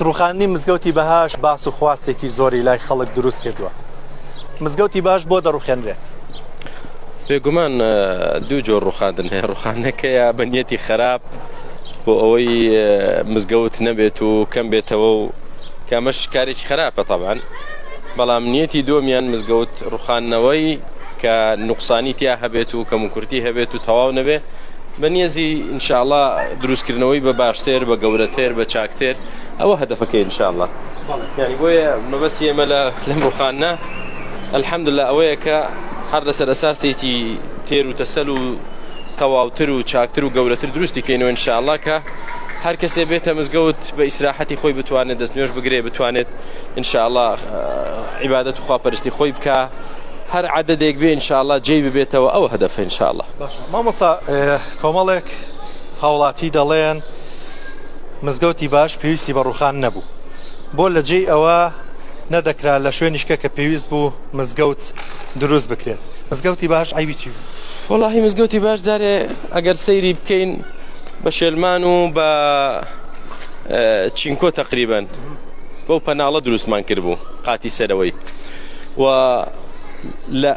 ڕوخاندنی مزگەوتی بەهاش باس و خواستێکی زۆری لای خەڵک دروست کردووە. مزگەوتی باش بۆ دەڕوخێنرێت؟ بێگومان دوو جۆر ڕوخاندن هەیە. ڕوخانەکەیە بە نیەتی خراپ بۆ ئەوەی مزگەوت نەبێت و کەم بێتەوە و کامەش کارێکی خراپە طبعاً. بەڵام نیەتی دووەمیان مزگەوت ڕوخاندنەوەی کە نوقسانی تیا هەبێت و کەموکورتی هەبێت و تەواو نەبێ بەنیەزی ئینشاءالله دروستکردنەوەی بە باشتر بە گەورەتر بە چاکتر ئەوە هەدەفەکەی ئینشاءالله. یعنی بۆیە مەبەستی ئێمە لەم ڕوخاندنە الحەمدولله ئەوەیە کە هەر لەسەر ئەساسێکی تێر و تەسەل و تەواوتر و چاکتر و گەورەتر دروستی کەینەوە ئینشاءالله کە هەر کەسێ بێتە مزگەوت بە ئیسراحەتی خۆی بتوانێت دەستنوێژ بگرێ بتوانێت ئینشاءالله عیبادەت و خواپەرستی خۆی بکە هەر عەدەدێک بێ ئینشاءالله جێی ببێتەوە ئەوە هەدەفە ئینشاءالله. مامۆستا کۆمەڵێک هاوڵاتی دەڵێن مزگەوتی باش پێویستی بە ڕوخان نەبوو بۆ لە جێی ئەوە نەدەکرا لە شوێنیشکە کە پێویست بوو مزگەوت دروست بکرێت. مزگەوتی باش عیبی چی بوو؟ وەڵاهی مزگەوتی باش جارێ ئەگەر سەیری بکەین بە شێلمان و بە چینکۆ تقریبان بەو پەناڵە دروستمان کرد بوو قاتی سەرەوەی و لە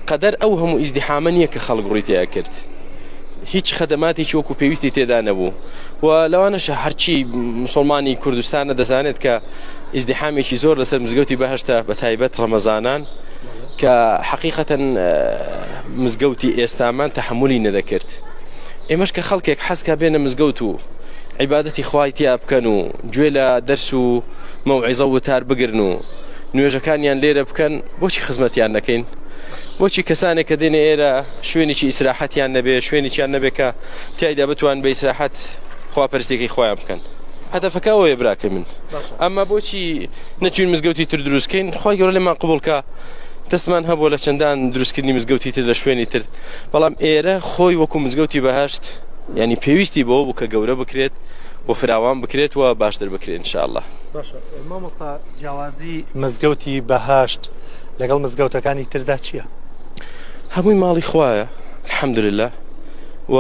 قەدەر ئەو هەموو ئیزدیحامە نییە کە خەڵک ڕووی تێیا کرد. هیچ خەدەماتێکی وەکو پێویستی تێدا نەبوو و لەوانەشە هەرچی مسلمانی کوردستانە دەزانێت کە ئیزدیحامێکی زۆر لەسەر مزگەوتی بەهەشتە بە تایبەت ڕەمەزانان کە حەقیقەتەن مزگەوتی ئێستامان تەحمولی نەدەکرد. ئێمەش کە خەڵکێک حەزکە بێنە مزگەوت و عیبادەتی خوای تیا بکەن و گوێ لە دەرس و مەوعیزە و وتار بگرن و نوێژەکانیان لێرە بکەن بۆچی خزمەتیان نەکەین؟ بۆچی کەسانێک کە دێنە ئێرە شوێنێکی ئیسراحەتیان نەبێ شوێنێکیان نەبێ کە تیایدا بتوان بە ئیسراحەت خواپەرستێکی خۆیان بکەن؟ هەدەفەکە ئەوەیە براکە من. ئەمما بۆچی نەچوین مزگەوتی تر دروستکەین؟ خوای گەورە لێمان قبوڵ کە دەستمان هەبوو لە چەندان دروستکردنی مزگەوتی تر لە شوێنی تر بەڵام ئێرە خۆی وەکو مزگەوتی بەهەشت ینی پێویستی بەوە بوو کە گەورە بکرێت و فراوان بکرێت و باشتر بکرێت ئینشاءالله. باشە مامۆستا جیاوازی مزگەوتی بەهەشت لەگەڵ مزگەوتەکانی تردا چییە؟ هەمووی ماڵی خوایە الحەمدولله و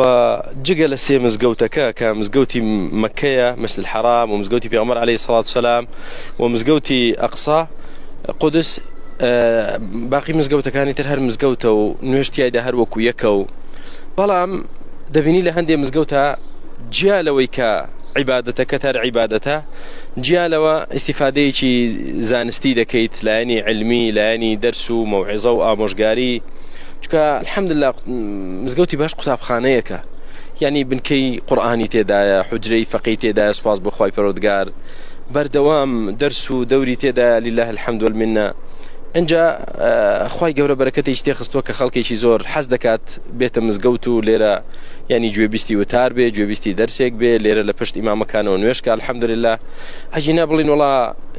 جگە لە سێ مزگەوتەکە کە مزگەوتی مەکەیە مثل الحەرام و مزگەوتی پێغەمبەر عەلەیهی سەڵات وسەلام و مزگەوتی ئەقسا قودس باقی مزگەوتەکانی تر هەر مزگەوتە و نوێژ تیایدا هەر وەکو یەکە و بەڵام دەبینی لە هەندێک مزگەوتە جیا لەوەی کە عیبادەتەکە هەر عیبادەتە جیا لەوە ئیستیفادەیەکی زانستی دەکەیت لایەنی علمی لایەنی دەرس و مەوعیزە و ئامۆژگاری چونکە الحەمدولله مزگەوتی باش قوتابخانەیەکە یعنی بنکەی قورئانی تێدایە حوجرەی فەقی تێدایە سوپاس بۆ خوای پەروەردگار بەردەوام دەرس و دەوری تێدا لله الحەمد والمنە ئەنجا خوای گەورە بەرەکەتێکی تێخستووە کە خەڵکێکی زۆر حەز دەکات بێتە مزگەوت و لێرە ینی گوێبیستی وتار بێ گوێبیستی دەرسێک بێ لێرە لە پشت ئیمامەکانەوە نوێشکە الحەمدولله هەجی نابڵین وڵا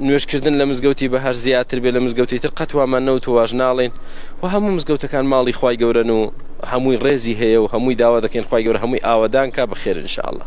نوێشکردن لە مزگەوتی بەهەش زیاتر بێ لە مزگەوتی تر قەت وامان نەوت و واژ ناڵێن و هەموو مزگەوتەکان ماڵی خوای گەورەن و هەمووی ڕێزی هەیە و هەمووی داوا دەکەین خوای گەورە هەمووی ئاوادان کا بەخێر ئینشاءالله.